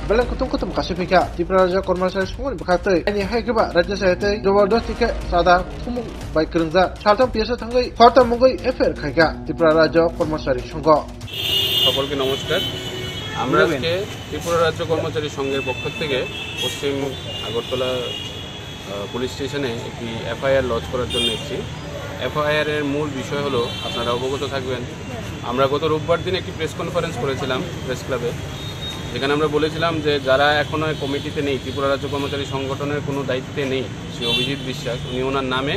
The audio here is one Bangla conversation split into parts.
বেলা কুতুম কাশিফিকা ত্রিপুরা রাজ্য কর্মচারী সংঘনি বখাতৈ আইনি হাইগ্রবা রাজ্য সাহিত্যে জবরদস্তিকে সাদা থুমুক বাই করংজা সালতাম পিয়াসা থাঙ্গৈ খরতা মুঙ্গৈ এফআইআর খাইগা ত্রিপুরা রাজ্য কর্মচারী সংঘ। সকলকে নমস্কার। আমরা আজকে ত্রিপুরা রাজ্য কর্মচারী সংঘের পক্ষ থেকে পশ্চিম আগরতলা পুলিশ স্টেশনে একটি এফআইআর লজ করার জন্য এসেছি। এফআইআর এর মূল বিষয় হলো, আপনারা অবগত থাকবেন, আমরা গত রোববার দিন একটি প্রেস কনফারেন্স করেছিলাম প্রেস ক্লাবে, যেখানে আমরা বলেছিলাম যে যারা এখনও কমিটিতে নেই, ত্রিপুরা রাজ্য কর্মচারী সংগঠনের কোনো দায়িত্বে নেই, সে অভিজিৎ বিশ্বাস, উনি ওনার নামে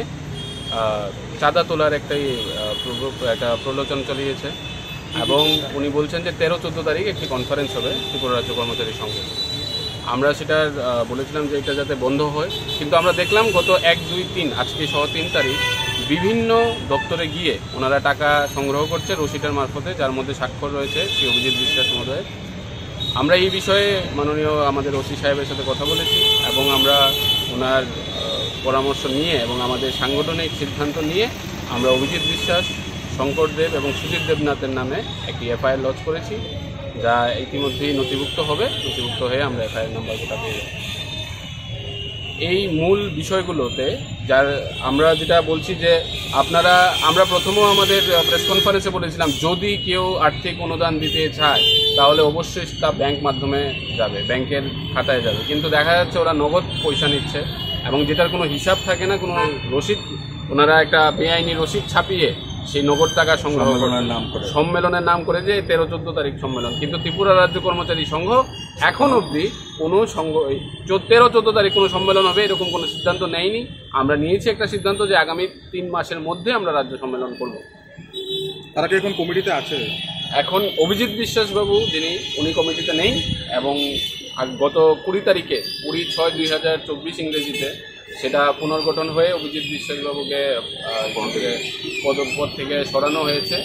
চাঁদা তোলার একটা প্রলোচন চালিয়েছে এবং উনি বলছেন যে 13-14 তারিখ একটি কনফারেন্স হবে ত্রিপুরা রাজ্য কর্মচারী সংঘে। আমরা সেটা বলেছিলাম যে এটা যাতে বন্ধ হয়, কিন্তু আমরা দেখলাম গত 1, 2, 3 আজকে সহ 3 তারিখ বিভিন্ন দপ্তরে গিয়ে ওনারা টাকা সংগ্রহ করছে রসিদের মারফতে, যার মধ্যে স্বাক্ষর রয়েছে শ্রী অভিজিৎ বিশ্বাস মহোদয়। আমরা এই বিষয়ে মাননীয় আমাদের ওসি সাহেবের সাথে কথা বলেছি এবং আমরা ওনার পরামর্শ নিয়ে এবং আমাদের সাংগঠনিক সিদ্ধান্ত নিয়ে আমরা অভিজিৎ বিশ্বাস, শঙ্কর দেব এবং সুজিত দেবনাথের নামে একটি এফআইআর লজ করেছি, যা ইতিমধ্যেই নথিভুক্ত হবে। নথিভুক্ত হয়ে আমরা এফআইআর নাম্বার গোটা পেয়ে যাব। এই মূল বিষয়গুলোতে আমরা যেটা বলছি যে আমরা প্রথমেও আমাদের প্রেস কনফারেন্সে বলেছিলাম, যদি কেউ আর্থিক অনুদান দিতে চায় তাহলে অবশ্যই তা ব্যাংক মাধ্যমে যাবে, ব্যাংকের খাতায় যাবে, কিন্তু দেখা যাচ্ছে ওরা নগদ পয়সা নিচ্ছে এবং যেটার কোনো হিসাব থাকে না, কোনো রসিদ, ওনারা একটা বেআইনি রসিদ ছাপিয়ে সেই নগদ টাকা সংগ্রহ সম্মেলনের নাম করে যে 13-14 তারিখ সম্মেলন, কিন্তু ত্রিপুরা রাজ্য কর্মচারী সংঘ এখন অবধি কোনো 13-14 তারিখ কোনো সম্মেলন হবে এরকম কোনো সিদ্ধান্ত নেয়নি। আমরা নিয়েছি একটা সিদ্ধান্ত যে আগামী 3 মাসের মধ্যে আমরা রাজ্য সম্মেলন করব। তারা কি এখন কমিটিতে আছে? এখন অভিজিৎ বিশ্বাসবাবু উনি কমিটিতে নেই এবং গত 20 তারিখে 20/6/2024 ইংরেজিতে সেটা পুনর্গঠন হয়ে অভিজিৎ বিশ্বাসবাবুকে পদ থেকে সরানো হয়েছে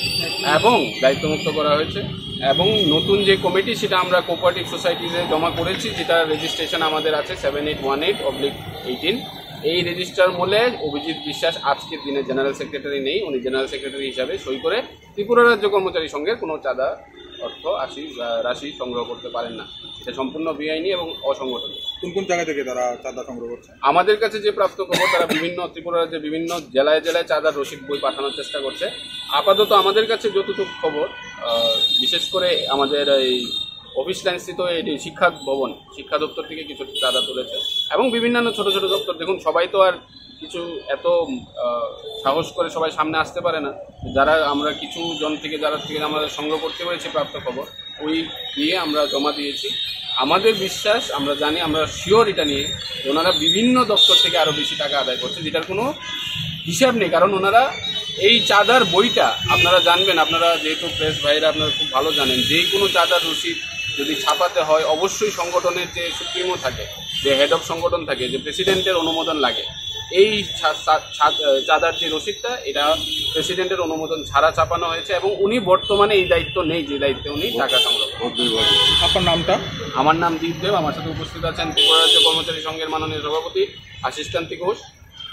এবং দায়িত্বমুক্ত করা হয়েছে এবং নতুন যে কমিটি সেটা আমরা কোঅপারেটিভ সোসাইটিতে জমা করেছি, যেটা রেজিস্ট্রেশন আমাদের আছে 7818/18। এই রেজিস্টার মূলে অভিজিৎ বিশ্বাস আজকের দিনে জেনারেল সেক্রেটারি নেই, উনি জেনারেল সেক্রেটারি হিসাবে সই করে ত্রিপুরা রাজ্য কর্মচারী সংঘের কোনো চাঁদা রাশি সংগ্রহ করতে পারেন না। এটা সম্পূর্ণ বেআইনি এবং অসংগঠনিক। কোন জায়গা থেকে তারা চাঁদা সংগ্রহ করছে? আমাদের কাছে যে প্রাপ্ত খবর, তারা ত্রিপুরা রাজ্যের বিভিন্ন জেলায় চাঁদার রসিদ বই পাঠানোর চেষ্টা করছে। আপাতত আমাদের কাছে যতটুকু খবর, বিশেষ করে আমাদের এই অফিস লাইন স্থিত এটি শিক্ষা দপ্তর থেকে কিছু চাঁদা তুলেছে এবং বিভিন্ন ছোট ছোট দপ্তর। দেখুন, সবাই তো আর কিছু এত সাহস করে সবাই সামনে আসতে পারে না। আমরা কিছু জন থেকে যারা আমাদের সংগ্রহ করতে পেরেছি প্রাপ্ত খবর, ওই দিয়ে আমরা জমা দিয়েছি। আমাদের বিশ্বাস, আমরা জানি, আমরা শিওর এটা নিয়ে ওনারা বিভিন্ন দপ্তর থেকে আরও বেশি টাকা আদায় করছে, যেটার কোনো হিসাব নেই। কারণ ওনারা এই চাঁদার বইটা আপনারা জানবেন, আপনারা যেহেতু প্রেস ভাইরা আপনারা খুব ভালো জানেন, যে কোনো চাঁদার রসিদ যদি ছাপাতে হয় অবশ্যই সংগঠনের যে সুপ্রিমো থাকে, যে হেড অফ সংগঠন থাকে, যে প্রেসিডেন্টের অনুমোদন লাগে। এই চাঁদার যে রসিদটা, এটা প্রেসিডেন্টের অনুমোদন ছাড়া ছাপানো হয়েছে এবং উনি বর্তমানে এই দায়িত্ব নেই, যে দায়িত্বে উনি টাকা সংগ্রহ করেন। আপনার নামটা? আমার নাম দীপ দেব। আমার সাথে উপস্থিত আছেন ত্রিপুরা রাজ্য কর্মচারী সংঘের মাননীয় সভাপতি আশিস কান্তি ঘোষ,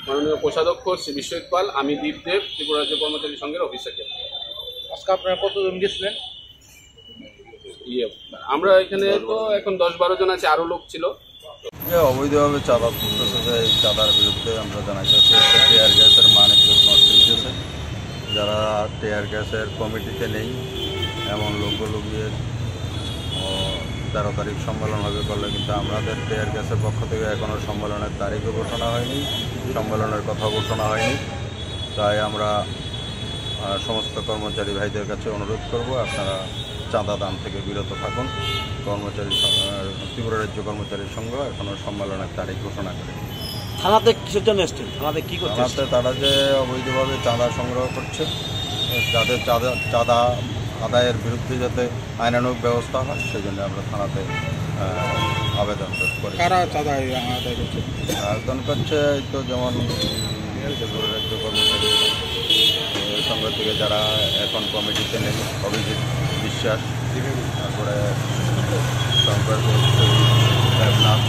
মাননীয় কোষাধ্যক্ষ শ্রী বিশ্বজিৎ পাল, আমি দীপ দেব, ত্রিপুরা রাজ্য কর্মচারী সংঘের অফিস সেক্রেটারি। আজকে আপনারা কতজন গেছিলেন? আমরা এখানে তো এখন 10-12 জন আছে, আরও লোক ছিল। অবৈধভাবে চাঁদা তুলতেছে, এই চাঁদার বিরুদ্ধে আমরা জানাই যাচ্ছি টিয়ার গ্যাসের মান একটু নষ্ট হয়েছে। যারা টিয়ার গ্যাসের কমিটিতে নেই এমন লোকগুলো গিয়ে 13 তারিখ সম্মেলন হবে করলে, কিন্তু আমাদের টিয়ার গ্যাসের পক্ষ থেকে এখনও সম্মেলনের তারিখও ঘোষণা হয়নি, সম্মেলনের কথা ঘোষণা হয়নি। তাই আমরা সমস্ত কর্মচারী ভাইদের কাছে অনুরোধ করব, আপনারা চাঁদা দান থেকে বিরত থাকুন। ত্রিপুরা রাজ্য কর্মচারী সংঘ এখনও সম্মেলনের তারিখ ঘোষণা করে। থানাতে কিসের জন্য এসছেন? থানাতে কি করছে? থানাতে তারা যে অবৈধভাবে চাঁদা সংগ্রহ করছে, যাদের চাঁদা আদায়ের বিরুদ্ধে যাতে আইনানুগ ব্যবস্থা হয়, সেই জন্য আমরা থানাতে আবেদন করি। কারা চাঁদা আদায় করছে? আবেদন করছে তো যেমন ত্রিপুরা রাজ্য কর্মচারী সংঘ থেকে যারা এখন কমিটিতে নেই, অভিজিৎ বিশ্বাস, তারপরে শঙ্কর দেবনাথ।